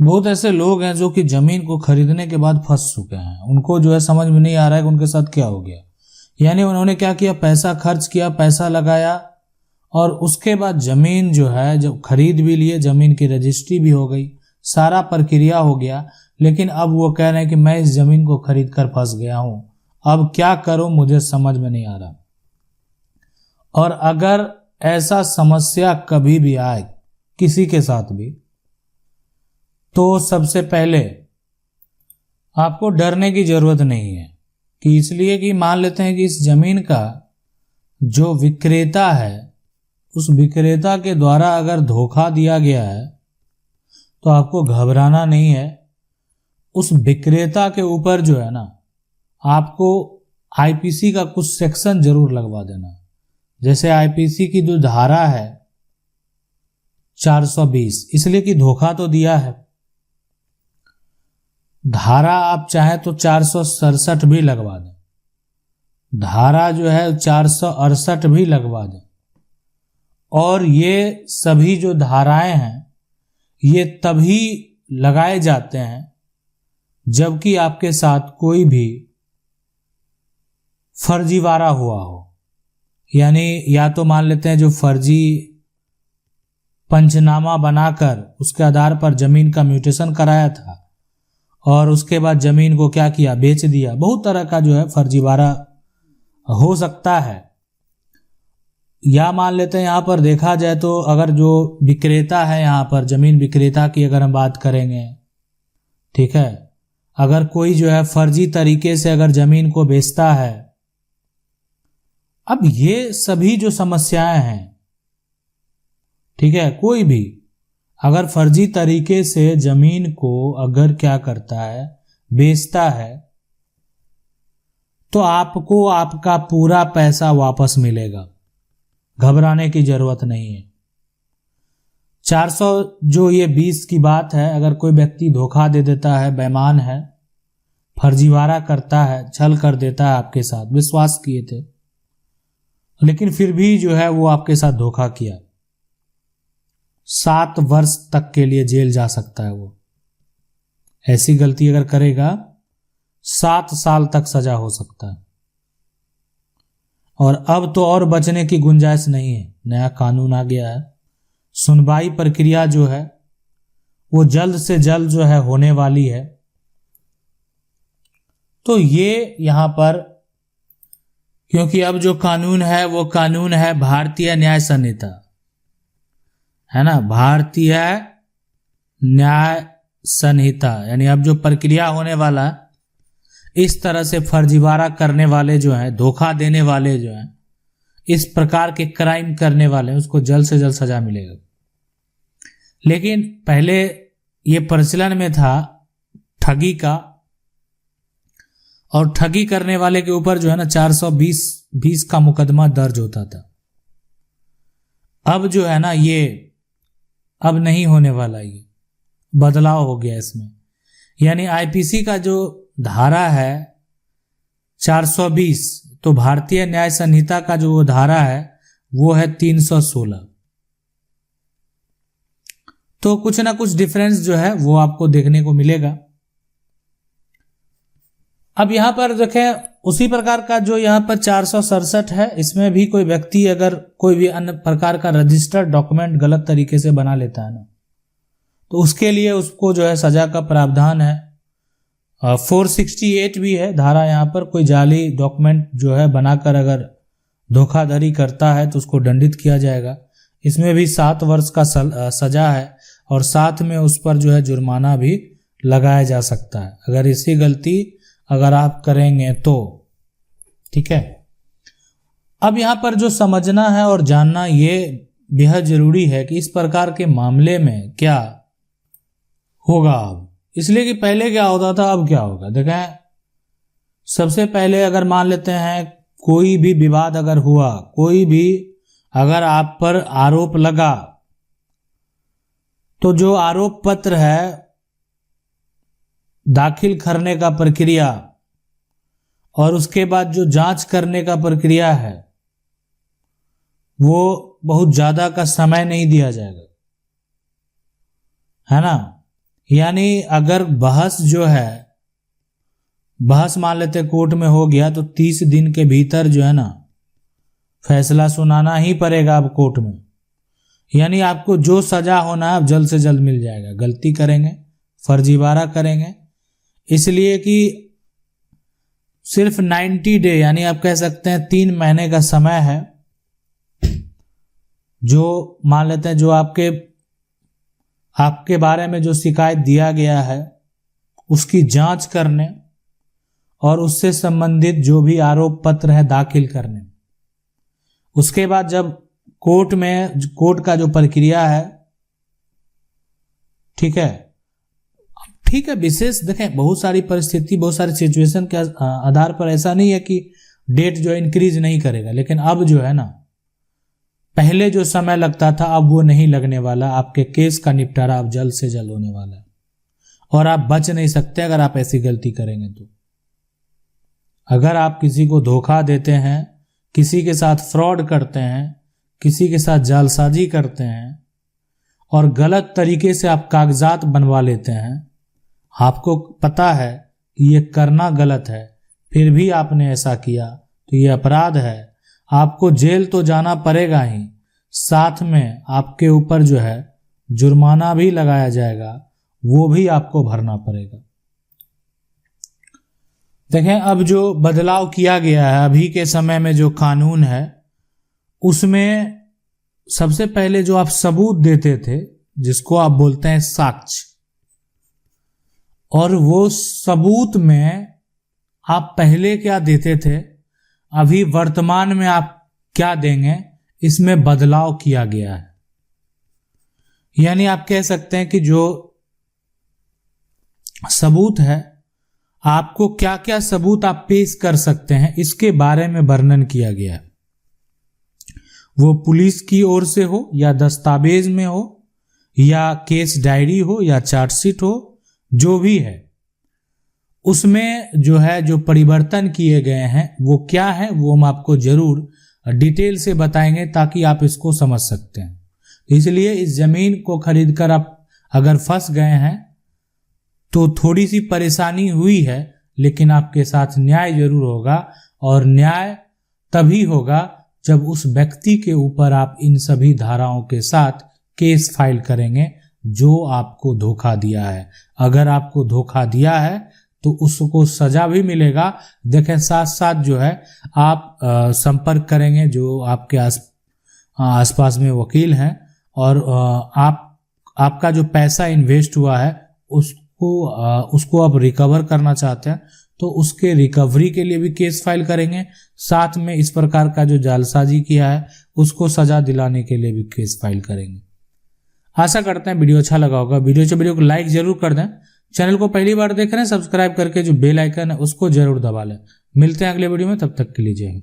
बहुत ऐसे लोग हैं जो कि जमीन को खरीदने के बाद फंस चुके हैं। उनको जो है समझ में नहीं आ रहा है कि उनके साथ क्या हो गया। यानी उन्होंने क्या किया, पैसा खर्च किया, पैसा लगाया, और उसके बाद जमीन जो है जब खरीद भी लिए, जमीन की रजिस्ट्री भी हो गई, सारा प्रक्रिया हो गया, लेकिन अब वो कह रहे हैं कि मैं इस जमीन को खरीद कर फंस गया हूं, अब क्या करूं, मुझे समझ में नहीं आ रहा। और अगर ऐसा समस्या कभी भी आए किसी के साथ भी, तो सबसे पहले आपको डरने की जरूरत नहीं है। कि इसलिए कि मान लेते हैं कि इस जमीन का जो विक्रेता है, उस विक्रेता के द्वारा अगर धोखा दिया गया है तो आपको घबराना नहीं है। उस विक्रेता के ऊपर जो है ना, आपको आईपीसी का कुछ सेक्शन जरूर लगवा देना। जैसे आईपीसी की जो धारा है 420, इसलिए कि धोखा तो दिया है। धारा आप चाहे तो 467 भी लगवा दें, धारा जो है 468 भी लगवा दें। और ये सभी जो धाराएं हैं ये तभी लगाए जाते हैं जबकि आपके साथ कोई भी फर्जीवाड़ा हुआ हो। यानी या तो मान लेते हैं जो फर्जी पंचनामा बनाकर उसके आधार पर जमीन का म्यूटेशन कराया था और उसके बाद जमीन को क्या किया, बेच दिया। बहुत तरह का जो है फर्जीवाड़ा हो सकता है। या मान लेते हैं यहाँ पर देखा जाए तो अगर जो विक्रेता है, यहाँ पर जमीन विक्रेता की अगर हम बात करेंगे, ठीक है, अगर कोई जो है फर्जी तरीके से अगर जमीन को बेचता है, अब ये सभी जो समस्याएं हैं, ठीक है, कोई भी अगर फर्जी तरीके से जमीन को अगर क्या करता है, बेचता है, तो आपको आपका पूरा पैसा वापस मिलेगा। घबराने की जरूरत नहीं है। 400 जो ये 20 की बात है, अगर कोई व्यक्ति धोखा दे देता है, बेईमान है, फर्जीवाड़ा करता है, छल कर देता है आपके साथ, विश्वास किए थे लेकिन फिर भी जो है वो आपके साथ धोखा किया, 7 वर्ष तक के लिए जेल जा सकता है। वो ऐसी गलती अगर करेगा 7 साल तक सजा हो सकता है। और अब तो और बचने की गुंजाइश नहीं है, नया कानून आ गया है। सुनवाई प्रक्रिया जो है वो जल्द से जल्द जो है होने वाली है। तो ये यहां पर, क्योंकि अब जो कानून है वो कानून है भारतीय न्याय संहिता, है ना, भारतीय न्याय संहिता। यानी अब जो प्रक्रिया होने वाला है, इस तरह से फर्जीवाड़ा करने वाले जो हैं, धोखा देने वाले जो हैं, इस प्रकार के क्राइम करने वाले हैं, उसको जल्द से जल्द सजा मिलेगा। लेकिन पहले ये प्रचलन में था ठगी का, और ठगी करने वाले के ऊपर जो है ना 420 का मुकदमा दर्ज होता था। अब जो है ना ये अब नहीं होने वाला, ये बदलाव हो गया इसमें। यानी आईपीसी का जो धारा है 420, तो भारतीय न्याय संहिता का जो धारा है वो है 316। तो कुछ ना कुछ डिफरेंस जो है वो आपको देखने को मिलेगा। अब यहां पर देखें उसी प्रकार का जो यहां पर 467 है, इसमें भी कोई व्यक्ति अगर कोई भी अन्य प्रकार का रजिस्टर्ड डॉक्यूमेंट गलत तरीके से बना लेता है ना, तो उसके लिए उसको जो है सजा का प्रावधान है। 468 भी है धारा यहाँ पर, कोई जाली डॉक्यूमेंट जो है बनाकर अगर धोखाधड़ी करता है तो उसको दंडित किया जाएगा। इसमें भी 7 वर्ष का सजा है और साथ में उस पर जो है जुर्माना भी लगाया जा सकता है अगर इसी गलती अगर आप करेंगे तो, ठीक है। अब यहाँ पर जो समझना है और जानना ये बेहद जरूरी है कि इस प्रकार के मामले में क्या होगा अब, इसलिए कि पहले क्या होता था, अब क्या होगा। देखें, सबसे पहले अगर मान लेते हैं कोई भी विवाद अगर हुआ, कोई भी अगर आप पर आरोप लगा, तो जो आरोप पत्र है दाखिल करने का प्रक्रिया और उसके बाद जो जांच करने का प्रक्रिया है वो बहुत ज्यादा का समय नहीं दिया जाएगा, है ना। यानी अगर बहस जो है, बहस मान लेते कोर्ट में हो गया तो 30 दिन के भीतर जो है ना फैसला सुनाना ही पड़ेगा अब कोर्ट में। यानी आपको जो सजा होना है अब जल्द से जल्द मिल जाएगा। गलती करेंगे, फर्जीवाड़ा करेंगे, इसलिए कि सिर्फ 90 डे यानी आप कह सकते हैं 3 महीने का समय है, जो मान लेते हैं जो आपके बारे में जो शिकायत दिया गया है उसकी जांच करने और उससे संबंधित जो भी आरोप पत्र है दाखिल करने। उसके बाद जब कोर्ट का जो प्रक्रिया है, ठीक है, विशेष देखें बहुत सारी परिस्थिति, बहुत सारी सिचुएशन के आधार पर ऐसा नहीं है कि डेट जो इंक्रीज नहीं करेगा, लेकिन अब जो है ना पहले जो समय लगता था अब वो नहीं लगने वाला। आपके केस का निपटारा अब जल्द से जल्द होने वाला है और आप बच नहीं सकते अगर आप ऐसी गलती करेंगे तो। अगर आप किसी को धोखा देते हैं, किसी के साथ फ्रॉड करते हैं, किसी के साथ जालसाजी करते हैं और गलत तरीके से आप कागजात बनवा लेते हैं, आपको पता है कि ये करना गलत है, फिर भी आपने ऐसा किया तो ये अपराध है। आपको जेल तो जाना पड़ेगा ही, साथ में आपके ऊपर जो है जुर्माना भी लगाया जाएगा, वो भी आपको भरना पड़ेगा। देखें अब जो बदलाव किया गया है अभी के समय में, जो कानून है उसमें सबसे पहले जो आप सबूत देते थे जिसको आप बोलते हैं साक्ष्य, और वो सबूत में आप पहले क्या देते थे, अभी वर्तमान में आप क्या देंगे, इसमें बदलाव किया गया है। यानी आप कह सकते हैं कि जो सबूत है, आपको क्या क्या सबूत आप पेश कर सकते हैं इसके बारे में वर्णन किया गया है। वो पुलिस की ओर से हो या दस्तावेज में हो या केस डायरी हो या चार्जशीट हो, जो भी है उसमें जो है जो परिवर्तन किए गए हैं वो क्या है, वो हम आपको जरूर डिटेल से बताएंगे ताकि आप इसको समझ सकते हैं। इसलिए इस जमीन को खरीदकर आप अगर फंस गए हैं तो थोड़ी सी परेशानी हुई है, लेकिन आपके साथ न्याय जरूर होगा, और न्याय तभी होगा जब उस व्यक्ति के ऊपर आप इन सभी धाराओं के साथ केस फाइल करेंगे जो आपको धोखा दिया है। अगर आपको धोखा दिया है तो उसको सजा भी मिलेगा। देखें साथ साथ जो है आप संपर्क करेंगे जो आपके आसपास में वकील हैं, और आपका जो पैसा इन्वेस्ट हुआ है उसको आप रिकवर करना चाहते हैं तो उसके रिकवरी के लिए भी केस फाइल करेंगे। साथ में इस प्रकार का जो जालसाजी किया है उसको सजा दिलाने के लिए भी केस फाइल करेंगे। आशा करते हैं वीडियो अच्छा लगा होगा। वीडियो को लाइक जरूर कर दें। चैनल को पहली बार देख रहे हैं सब्सक्राइब करके जो बेल आइकन है उसको जरूर दबा लें। मिलते हैं अगले वीडियो में, तब तक के लिए जय हिंद।